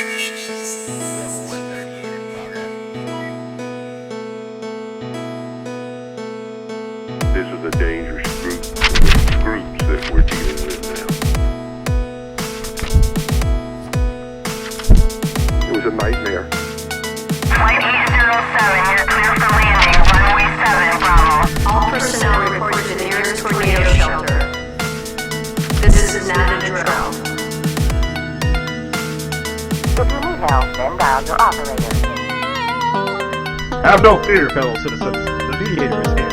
This is a dangerous groups that we're dealing with now. It was a nightmare. Flight 807, you're clear for landing. Runway 7, Bravo. All personnel report to the nearest tornado shelter. This is not a drill. If you need help, then dial your operator. Have no fear, fellow citizens. The Mediator is here.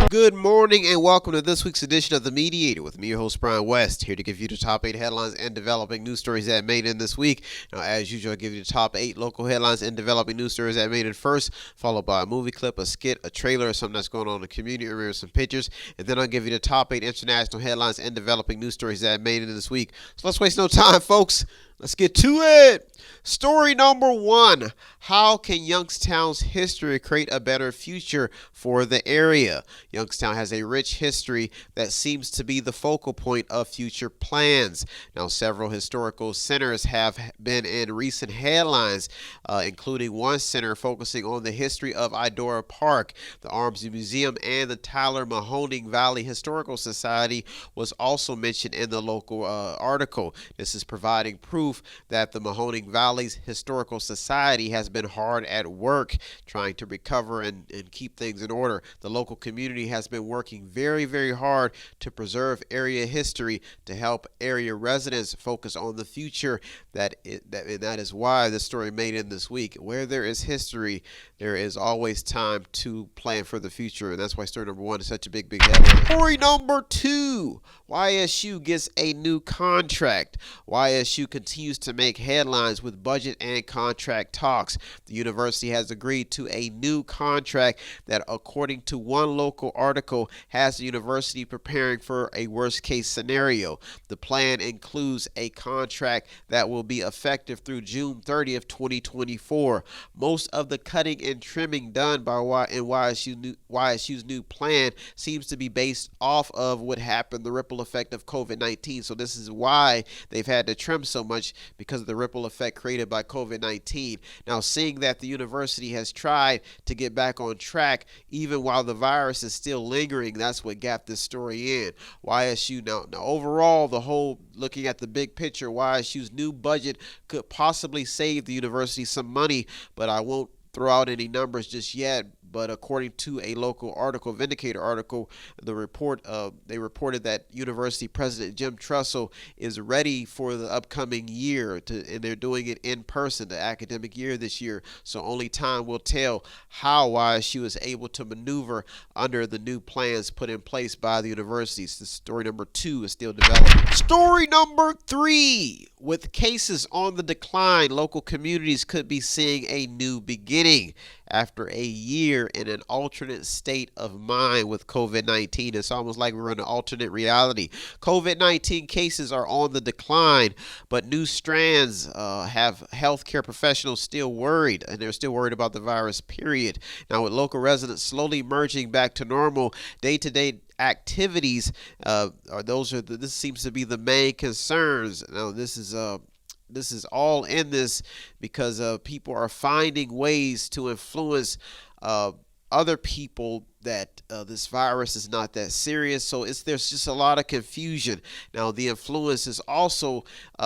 Good morning and welcome to this week's edition of The Mediator with me, your host, Brian West, here to give you the top 8 headlines and developing news stories that made in this week. Now, as usual, I give you the top 8 local headlines and developing news stories that made it first, followed by a movie clip, a skit, a trailer, or something that's going on in the community, or some pictures, and then I'll give you the top 8 international headlines and developing news stories that made it this week. So let's waste no time, folks. Let's get to it. Story number 1. How can Youngstown's history create a better future for the area? Youngstown has a rich history that seems to be the focal point of future plans. Now, several historical centers have been in recent headlines, including one center focusing on the history of Idora Park. The Arms Museum and the Tyler Mahoning Valley Historical Society was also mentioned in the local article. This is providing proof that the Mahoning Valley's Historical Society has been hard at work trying to recover and keep things in order. The local community has been working very, very hard to preserve area history to help area residents focus on the future. That is why the story made in this week. Where there is history, there is always time to plan for the future, and that's why story number 1 is such a big headline. Story number 2. YSU gets a new contract. YSU continues to make headlines with budget and contract talks. The university has agreed to a new contract that, according to one local article, has the university preparing for a worst-case scenario. The plan includes a contract that will be effective through June 30th, 2024. Most of the cutting and trimming done by YSU's new plan seems to be based off of what happened, the ripple effect of COVID-19. So this is why they've had to trim so much, because of the ripple effect created by COVID-19. Now, seeing that the university has tried to get back on track even while the virus is still lingering, that's what got this story in. YSU, now overall, looking at the big picture, YSU's new budget could possibly save the university some money, but I won't throw out any numbers just yet. But according to a local article, Vindicator article, they reported that University President Jim Trussell is ready for the upcoming year, and they're doing it in person, the academic year this year. So only time will tell how YSU is able to maneuver under the new plans put in place by the universities. The story number 2 is still developing. Story number 3. With cases on the decline, local communities could be seeing a new beginning. After a year in an alternate state of mind with COVID-19, it's almost like we're in an alternate reality. COVID-19 cases are on the decline, but new strands have healthcare professionals still worried, and they're still worried about the virus, period. Now, with local residents slowly merging back to normal, day-to-day activities, this seems to be the main concerns. Now, this is all in this because people are finding ways to influence other people that this virus is not that serious. So there's just a lot of confusion. Now, the influence is also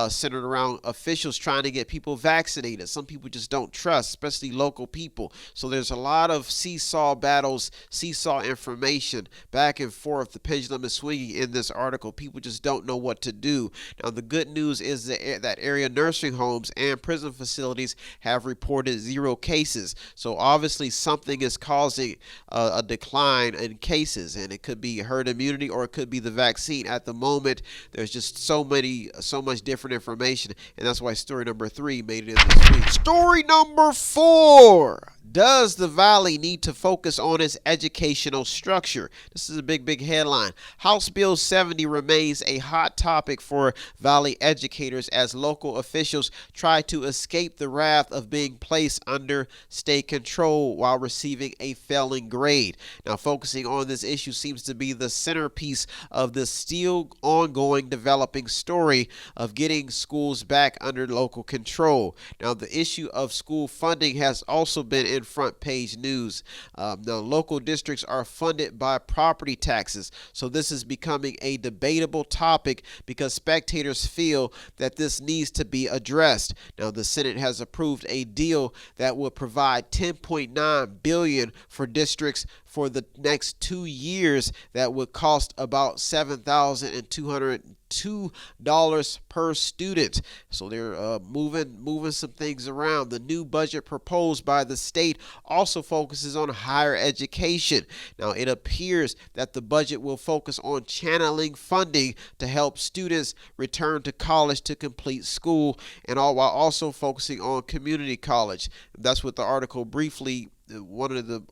centered around officials trying to get people vaccinated. Some people just don't trust, especially local people. So there's a lot of seesaw battles, seesaw information, back and forth. The pendulum is swinging in this article. People just don't know what to do. Now, the good news is that area nursing homes and prison facilities have reported 0 cases. So obviously something is causing a decline in cases, and it could be herd immunity or it could be the vaccine. At the moment, there's just so much different information, and that's why story number 3 made it in this week. Story number 4. Does the Valley need to focus on its educational structure? This is a big headline. House Bill 70 remains a hot topic for Valley educators as local officials try to escape the wrath of being placed under state control while receiving a failing grade. Now, focusing on this issue seems to be the centerpiece of the still ongoing developing story of getting schools back under local control. Now, the issue of school funding has also been in front page news. The local districts are funded by property taxes, so this is becoming a debatable topic because spectators feel that this needs to be addressed. Now, the Senate has approved a deal that will provide $10.9 billion for districts for the next 2 years that would cost about $7,202 per student. So they're moving some things around. The new budget proposed by the state also focuses on higher education. Now, it appears that the budget will focus on channeling funding to help students return to college to complete school, and all while also focusing on community college. That's what the article briefly. One of the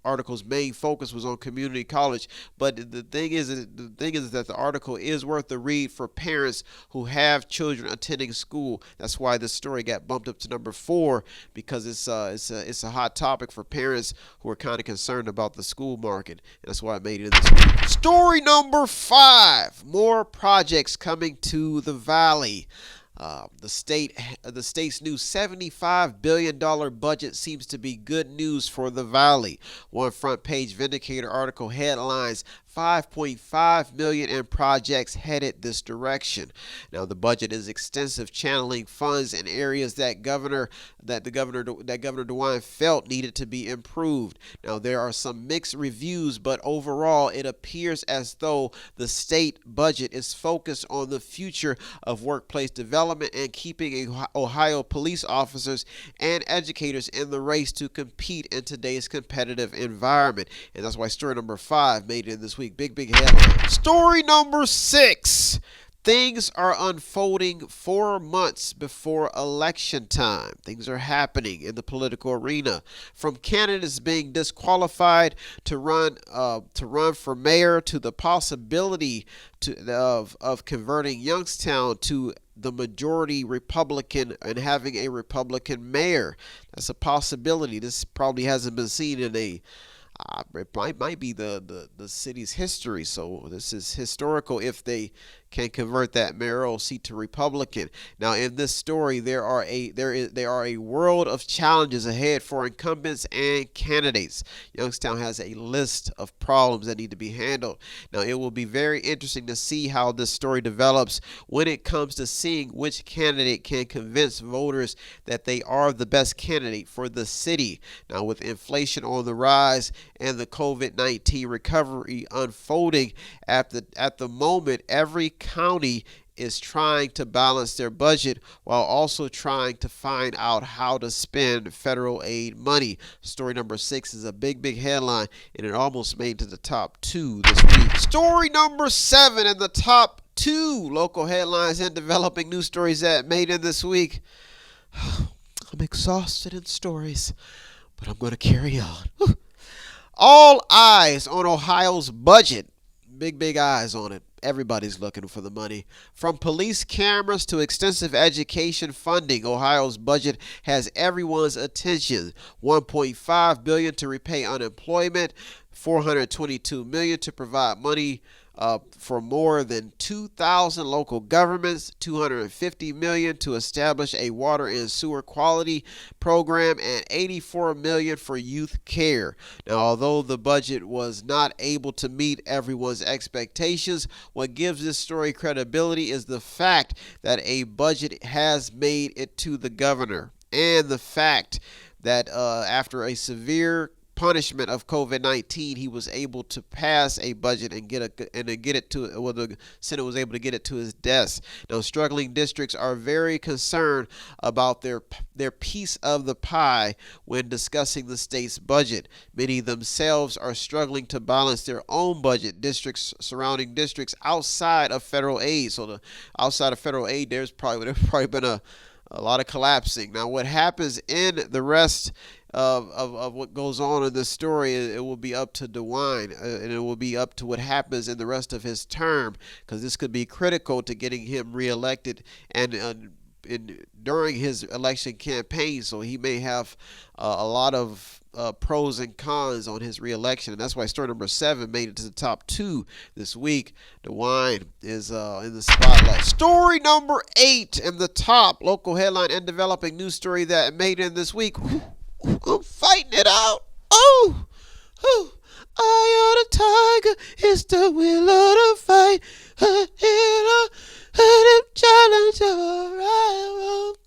article's main focus was on community college, but the thing is that the article is worth the read for parents who have children attending school. That's why this story got bumped up to number 4, because it's a hot topic for parents who are kind of concerned about the school market, and that's why I made it in this week. Story number 5: more projects coming to the Valley. The state's new $75 billion budget seems to be good news for the Valley. One front page Vindicator article headlines $5.5 million in projects headed this direction. Now, the budget is extensive, channeling funds in areas that Governor DeWine felt needed to be improved. Now, there are some mixed reviews, but overall it appears as though the state budget is focused on the future of workplace development and keeping Ohio police officers and educators in the race to compete in today's competitive environment. And that's why story number 5 made it in this week. Big headline. Story number 6. Things are unfolding 4 months before election time. Things are happening in the political arena. From candidates being disqualified to run for mayor, to the possibility of converting Youngstown to the majority Republican and having a Republican mayor. That's a possibility. This probably hasn't been seen in it might be the city's history. So this is historical if they can convert that mayoral seat to Republican. Now, in this story, there are a world of challenges ahead for incumbents and candidates. Youngstown has a list of problems that need to be handled. Now, it will be very interesting to see how this story develops when it comes to seeing which candidate can convince voters that they are the best candidate for the city. Now, with inflation on the rise and the COVID-19 recovery unfolding at the moment, every county is trying to balance their budget while also trying to find out how to spend federal aid money. Story number 6 is a big headline, and it almost made to the top 2 this week. Story number 7 in the top 2 local headlines and developing news stories that made it this week. I'm exhausted in stories, but I'm going to carry on. All eyes on Ohio's budget. Big eyes on it. Everybody's looking for the money. From police cameras to extensive education funding, Ohio's budget has everyone's attention. $1.5 billion to repay unemployment, $422 million to provide money for more than 2,000 local governments, $250 million to establish a water and sewer quality program, and $84 million for youth care. Now, although the budget was not able to meet everyone's expectations, what gives this story credibility is the fact that a budget has made it to the governor, and the fact that after a severe punishment of COVID-19, he was able to pass a budget and get it to, well, the Senate was able to get it to his desk. Now, struggling districts are very concerned about their piece of the pie when discussing the state's budget. Many themselves are struggling to balance their own budget. Districts surrounding districts outside of federal aid. So outside of federal aid, there's probably been a lot of collapsing. Now, what happens in the rest of what goes on in this story, it will be up to DeWine, and it will be up to what happens in the rest of his term, because this could be critical to getting him reelected and during his election campaign. So he may have a lot of pros and cons on his reelection, and that's why story number 7 made it to the top 2 this week. DeWine is in the spotlight. Story number 8 in the top local headline and developing news story that made it in this week. I'm fighting it out. Oh, I am the tiger. It's the will of the fight. Challenge of a rival.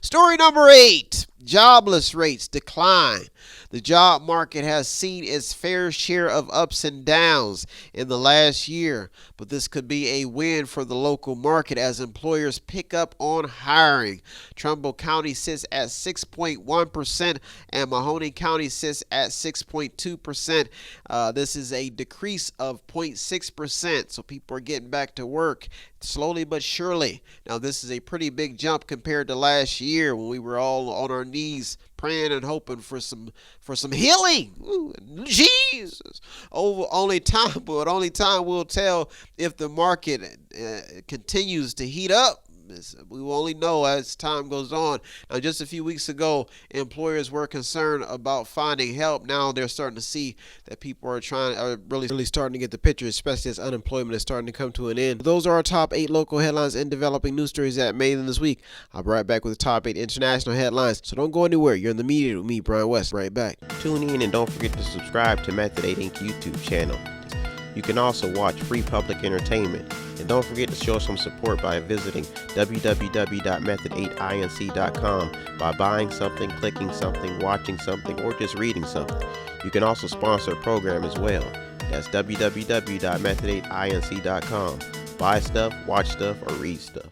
Story number 8. Jobless rates decline. The job market has seen its fair share of ups and downs in the last year, but this could be a win for the local market as employers pick up on hiring. Trumbull County sits at 6.1% and Mahoning County sits at 6.2%. This is a decrease of 0.6%, so people are getting back to work slowly but surely. Now, this is a pretty big jump compared to last year when we were all on our knees praying and hoping for some healing. Ooh, Jesus. Only time will tell if the market continues to heat up. We will only know as time goes on. Now, just a few weeks ago, employers were concerned about finding help. Now they're starting to see that people are really starting to get the picture, especially as unemployment is starting to come to an end. Those are our top 8 local headlines and developing news stories that made them this week. I'll be right back with the top 8 international headlines. So don't go anywhere. You're in the Mediator with me, Brian West. Right back. Tune in and don't forget to subscribe to Method 8 Inc. YouTube channel. You can also watch free public entertainment. And don't forget to show some support by visiting www.method8inc.com by buying something, clicking something, watching something, or just reading something. You can also sponsor a program as well. That's www.method8inc.com. Buy stuff, watch stuff, or read stuff.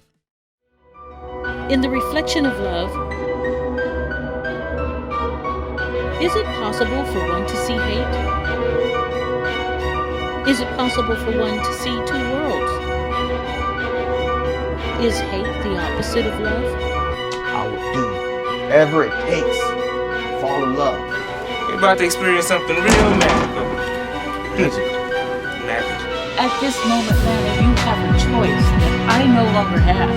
In the reflection of love, is it possible for one to see hate? Is it possible for one to see two worlds? Is hate the opposite of love? I will do whatever it takes to fall in love. You're about to experience something real magical. Magical. At this moment, Nana, you have a choice that I no longer have.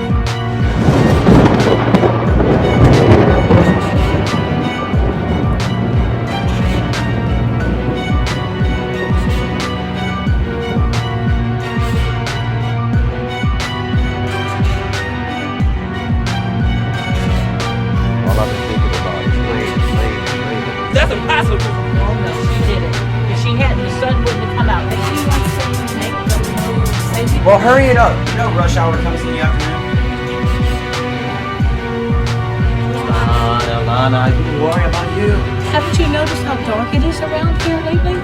That's impossible. Oh no, she did it. If she hadn't, the sun wouldn't have come out. But she wants to make the moves. Well, hurry it up. You know rush hour comes in the afternoon. Lana, I didn't worry about you. Haven't you noticed how dark it is around here lately?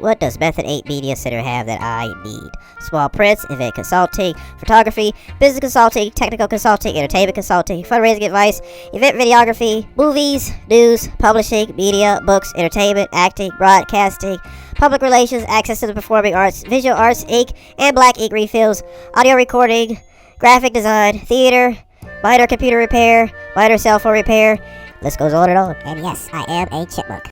What does Method 8 Media Center have that I need? Small prints, event consulting, photography, business consulting, technical consulting, entertainment consulting, fundraising advice, event videography, movies, news, publishing, media, books, entertainment, acting, broadcasting, public relations, access to the performing arts, visual arts, ink, and black ink refills, audio recording, graphic design, theater, minor computer repair, minor cell phone repair. List goes on and on. And yes, I am a chipmunk.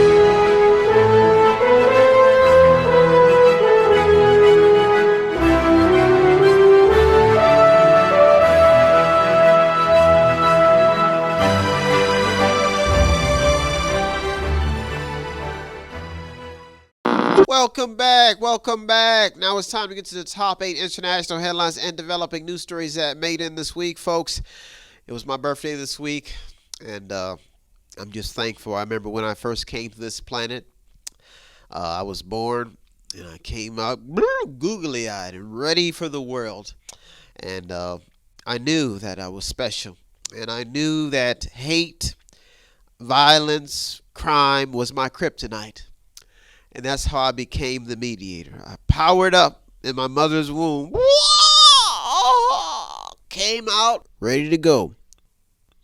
Welcome back. Now it's time to get to the top 8 international headlines and developing news stories that made in this week, folks. It was my birthday this week, and I'm just thankful. I remember when I first came to this planet, I was born, and I came out googly-eyed and ready for the world. And I knew that I was special, and I knew that hate, violence, crime was my kryptonite. And that's how I became the mediator. I powered up in my mother's womb. Came out ready to go.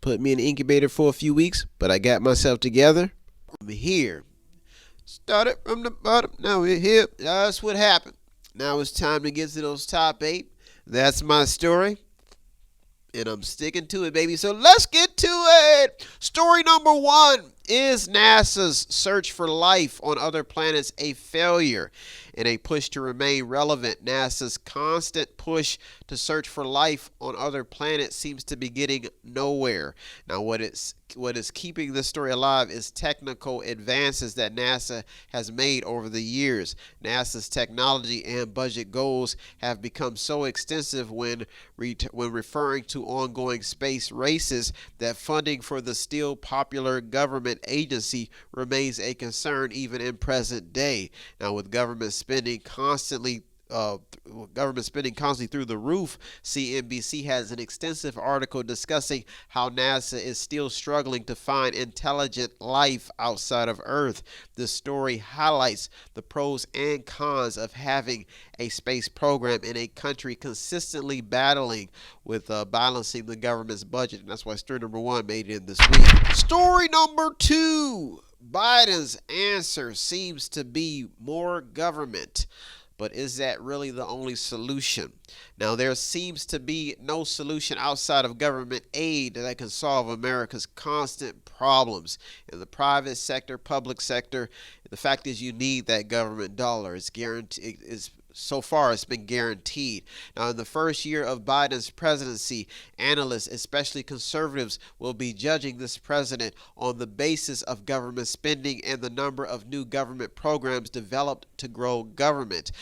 Put me in the incubator for a few weeks, but I got myself together. here. Started from the bottom, now we're here. That's what happened. Now it's time to get to those top 8. That's my story, and I'm sticking to it, baby. So let's get to it. Story number 1. Is NASA's search for life on other planets a failure? In a push to remain relevant, NASA's constant push to search for life on other planets seems to be getting nowhere. Now, what is keeping this story alive is technical advances that NASA has made over the years. NASA's technology and budget goals have become so extensive when referring to ongoing space races that funding for the still popular government agency remains a concern even in present day. Now, with government spending constantly through the roof, CNBC has an extensive article discussing how NASA is still struggling to find intelligent life outside of Earth. This story highlights the pros and cons of having a space program in a country consistently battling with balancing the government's budget. And that's why story number 1 made it in this week. Story number 2. Biden's answer seems to be more government. But is that really the only solution? Now, there seems to be no solution outside of government aid that can solve America's constant problems. In the private sector, public sector, the fact is you need that government dollar. It's guaranteed. So far, it's been guaranteed. Now, in the first year of Biden's presidency, analysts, especially conservatives, will be judging this president on the basis of government spending and the number of new government programs developed to grow government.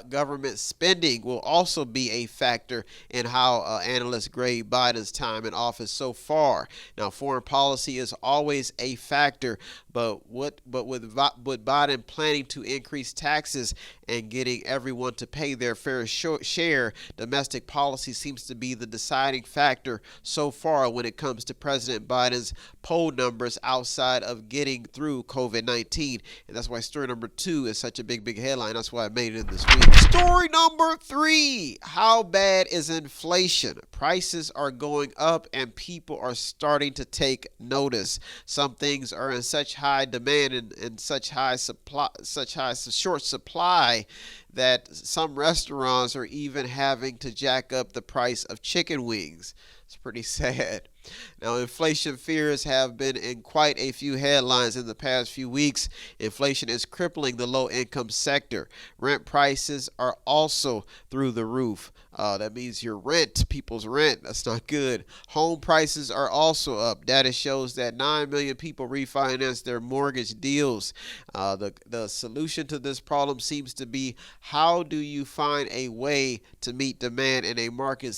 Government spending will also be a factor in how analysts grade Biden's time in office so far. Now, foreign policy is always a factor, but with Biden planning to increase taxes and getting everyone to pay their fair share, domestic policy seems to be the deciding factor so far when it comes to President Biden's poll numbers outside of getting through COVID-19. And that's why story number 2 is such a big headline. That's why I made it in this week. Story number 3. How bad is inflation? Prices are going up and people are starting to take notice. Some things are in such high demand and such short supply that some restaurants are even having to jack up the price of chicken wings. It's pretty sad. Now, inflation fears have been in quite a few headlines in the past few weeks. Inflation is crippling the low-income sector. Rent prices are also through the roof. That means your rent, people's rent. That's not good. Home prices are also up. Data shows that 9 million people refinanced their mortgage deals. The solution to this problem seems to be, how do you find a way to meet demand in a market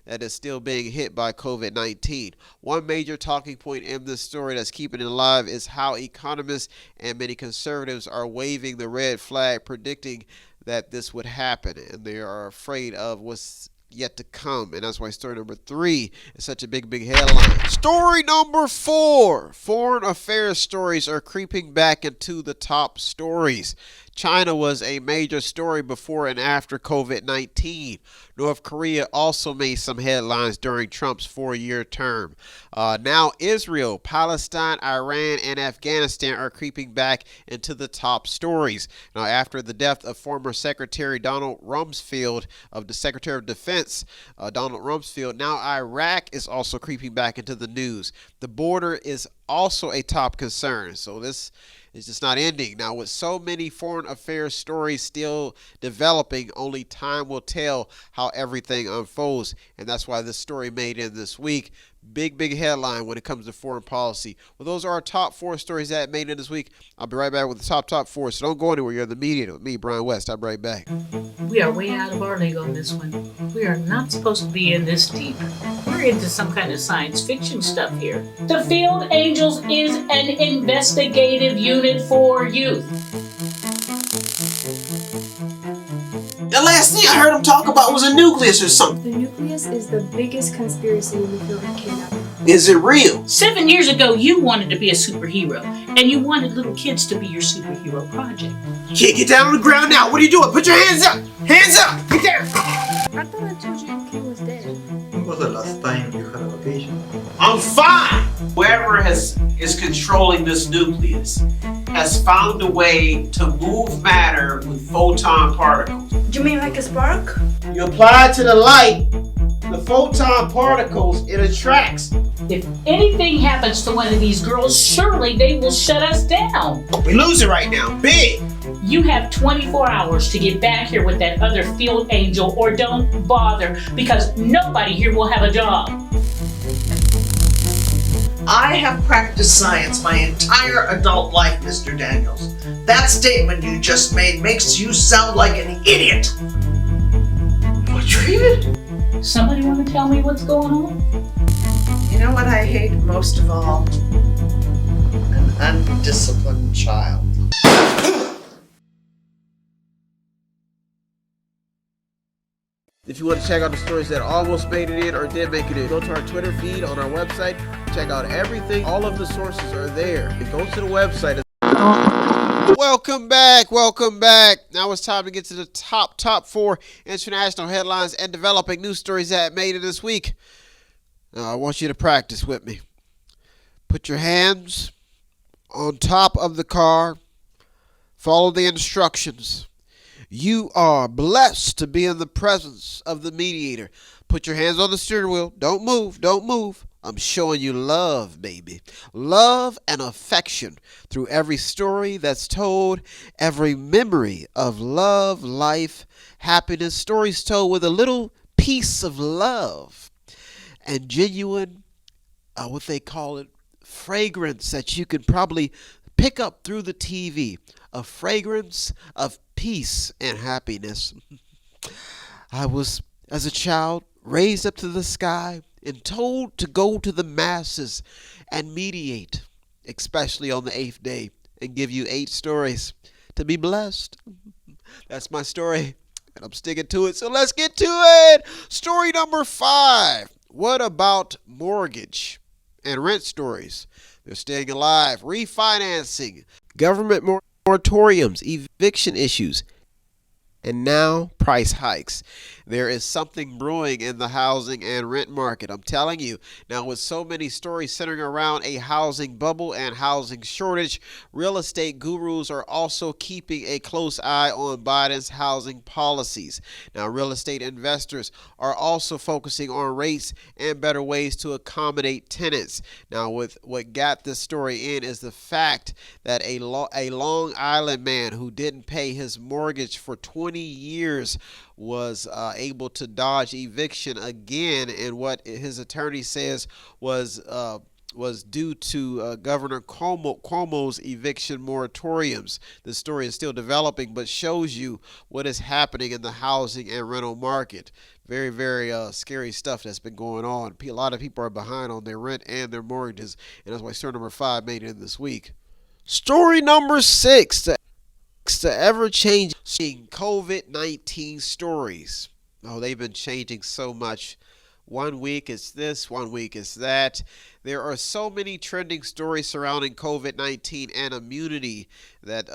that is still being hit by COVID-19? One major talking point in this story that's keeping it alive is how economists and many conservatives are waving the red flag, predicting that this would happen, and they are afraid of what's yet to come. And that's why story number 3 is such a big headline. Story number 4. Foreign affairs stories are creeping back into the top stories. China was a major story before and after COVID-19. North Korea also made some headlines during Trump's 4-year term. Now Israel, Palestine, Iran, and Afghanistan are creeping back into the top stories. Now, after the death of former Secretary Donald Rumsfeld, of the Secretary of Defense, Donald Rumsfeld, now Iraq is also creeping back into the news. The border is also a top concern. So this is just not ending. Now, with so many foreign affairs stories still developing, only time will tell how everything unfolds. And that's why this story made in this week. Big headline when it comes to foreign policy. Well, those are our top 4 stories that made in this week. I'll be right back with the top 4. So don't go anywhere. You're in the Mediator with me, Brian West. I'll be right back. We are way out of our league on this one. We are not supposed to be in this deep. We're into some kind of science fiction stuff here. The Field Angels is an investigative unit for youth. The last thing I heard him talk about was a nucleus or something. The nucleus is the biggest conspiracy in the field that came out. Is it real? 7 years ago, you wanted to be a superhero, and you wanted little kids to be your superhero project. Kid, get down on the ground now. What are you doing? Put your hands up. Hands up. Get down. I thought I told you the kid was dead. When was the last time you had a vacation? I'm fine. whoever is controlling this nucleus has found a way to move matter with photon particles. Do you mean like a spark? You apply it to the light, the photon particles, it attracts. If anything happens to one of these girls, surely they will shut us down. We lose it right now, big. You have 24 hours to get back here with that other field angel, or don't bother, because nobody here will have a job. I have practiced science my entire adult life, Mr. Daniels. That statement you just made makes you sound like an idiot. What treated? Somebody want to tell me what's going on? You know what I hate most of all? An undisciplined child. If you want to check out the stories that almost made it in or did make it in, go to our Twitter feed on our website. Check out everything. All of the sources are there. And go to the website. Welcome back. Welcome back. Now it's time to get to the top 4 international headlines and developing news stories that made it this week. Now I want you to practice with me. Put your hands on top of the car. Follow the instructions. You are blessed to be in the presence of the mediator. Put your hands on the steering wheel. Don't move. Don't move. I'm showing you love, baby. Love and affection through every story that's told, every memory of love, life, happiness, stories told with a little piece of love and genuine, what they call it, fragrance that you can probably pick up through the TV. A fragrance of peace and happiness. I was, as a child, raised up to the sky and told to go to the masses and mediate, especially on the 8th day, and give you 8 stories to be blessed. That's my story, and I'm sticking to it, so let's get to it. Story number 5. What about mortgage and rent stories? They're staying alive. Refinancing, government moratoriums, eviction issues, and now price hikes. There is something brewing in the housing and rent market, I'm telling you. Now, with so many stories centering around a housing bubble and housing shortage, real estate gurus are also keeping a close eye on Biden's housing policies. Now, real estate investors are also focusing on rates and better ways to accommodate tenants. Now, with what got this story in is the fact that a Long Island man who didn't pay his mortgage for 20 years was able to dodge eviction again, and what his attorney says was due to Governor Cuomo's eviction moratoriums. The story is still developing, but shows you what is happening in the housing and rental market. Very, very scary stuff that's been going on. A lot of people are behind on their rent and their mortgages, and that's why story number 5 made it in this week. Story number 6. The ever-changing COVID-19 stories. Oh, they've been changing so much. One week it's this, one week it's that. There are so many trending stories surrounding COVID-19 and immunity that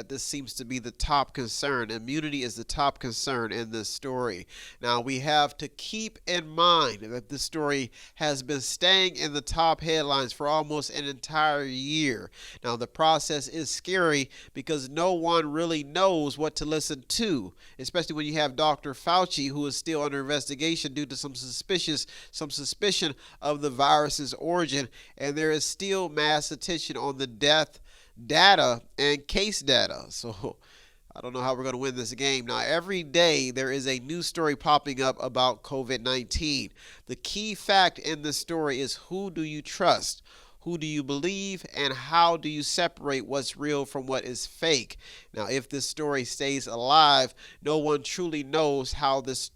this seems to be the top concern. Immunity is the top concern in this story. Now, we have to keep in mind that this story has been staying in the top headlines for almost an entire year. Now, the process is scary because no one really knows what to listen to, especially when you have Dr. Fauci, who is still under investigation due to some suspicion of the virus's origin, and there is still mass attention on the death data and case data. So I don't know how we're going to win this game. Now, every day there is a new story popping up about COVID-19. The key fact in this story is, who do you trust? Who do you believe, and how do you separate what's real from what is fake? Now, if this story stays alive, no one truly knows how this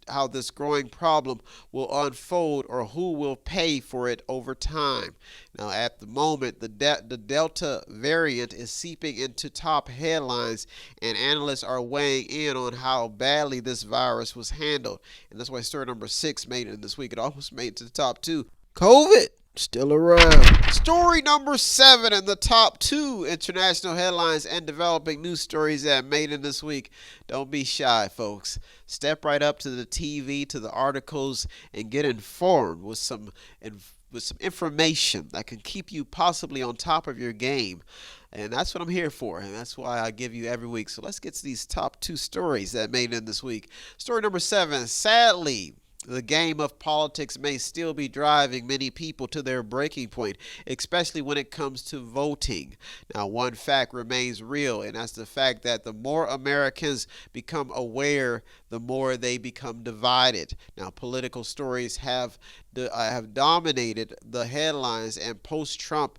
growing problem will unfold or who will pay for it over time. Now, at the moment, the Delta variant is seeping into top headlines, and analysts are weighing in on how badly this virus was handled. And that's why story number 6 made it this week. It almost made it to the top 2. COVID still around. Story number 7 in the top 2 international headlines and developing news stories that made it this week. Don't be shy, folks. Step right up to the TV, to the articles, and get informed with some with some information that can keep you possibly on top of your game. And that's what I'm here for, and that's why I give you every week. So let's get to these top 2 stories that made in this week. Story number 7, sadly, the game of politics may still be driving many people to their breaking point, especially when it comes to voting. Now, one fact remains real, and that's the fact that the more Americans become aware, the more they become divided. Now, political stories have dominated the headlines, and post-Trump,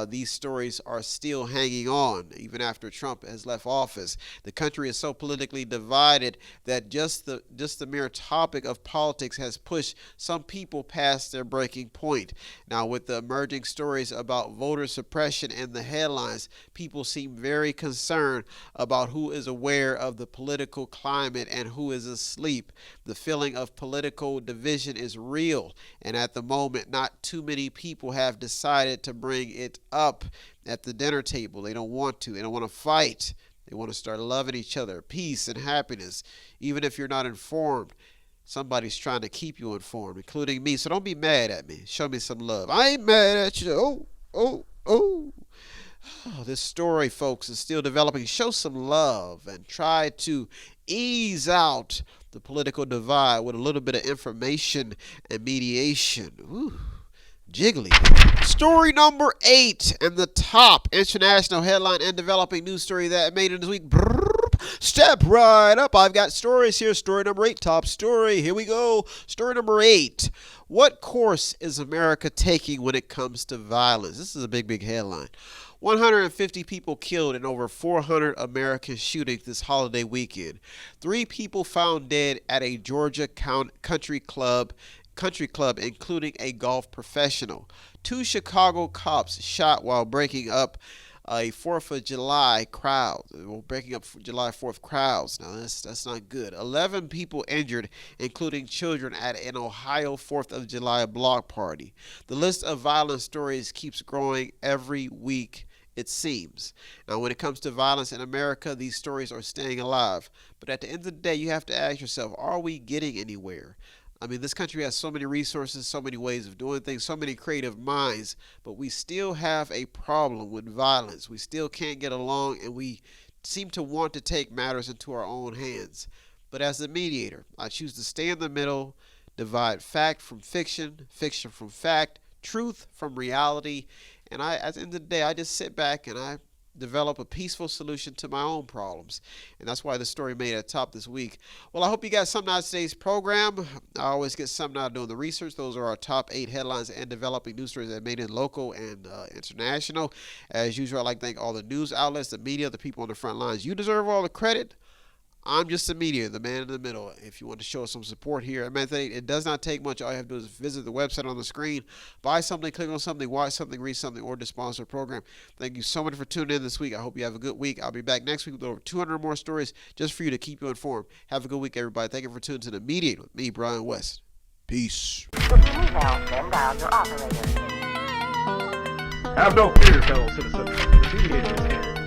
these stories are still hanging on even after Trump has left office. The country is so politically divided that just the mere topic of politics has pushed some people past their breaking point. Now, with the emerging stories about voter suppression in the headlines, people seem very concerned about who is aware of the political climate and who is asleep. The feeling of political division is real, and at the moment, not too many people have decided to bring it up at the dinner table. They don't want to. They don't want to fight. They want to start loving each other, peace and happiness. Even if you're not informed, somebody's trying to keep you informed, including me. So don't be mad at me. Show me some love. I ain't mad at you. Oh, this story, folks, is still developing. Show some love and try to ease out the political divide with a little bit of information and mediation. Ooh, jiggly. Story number 8 and the top international headline and developing news story that made it this week. Step right up. I've got stories here. Story number 8, top story. Here we go. Story number 8. What course is America taking when it comes to violence? This is a big headline. 150 people killed in over 400 American shootings this holiday weekend. 3 people found dead at a Georgia country club, including a golf professional. 2 Chicago cops shot while breaking up a 4th of July crowd, breaking up July 4th crowds. Now that's not good. 11 people injured, including children, at an Ohio 4th of July block party. The list of violent stories keeps growing every week, it seems. Now, when it comes to violence in America, these stories are staying alive. But at the end of the day, you have to ask yourself, are we getting anywhere? I mean, this country has so many resources, so many ways of doing things, so many creative minds, but we still have a problem with violence. We still can't get along, and we seem to want to take matters into our own hands. But as the mediator, I choose to stay in the middle, divide fact from fiction, fiction from fact, truth from reality, and at the end of the day, I just sit back and I develop a peaceful solution to my own problems. And that's why the story made it at the top this week. Well, I hope you got something out of today's program. I always get something out of doing the research. Those are our top 8 headlines and developing news stories that made in local and international. As usual, I'd like to thank all the news outlets, the media, the people on the front lines. You deserve all the credit. I'm just the media, the man in the middle. If you want to show us some support here at Method 8, it does not take much. All you have to do is visit the website on the screen, buy something, click on something, watch something, read something, or to sponsor a program. Thank you so much for tuning in this week. I hope you have a good week. I'll be back next week with over 200 more stories just for you to keep you informed. Have a good week, everybody. Thank you for tuning to the Mediator with me, Brian West. Peace. Have no fear, fellow citizens. The Mediator is here.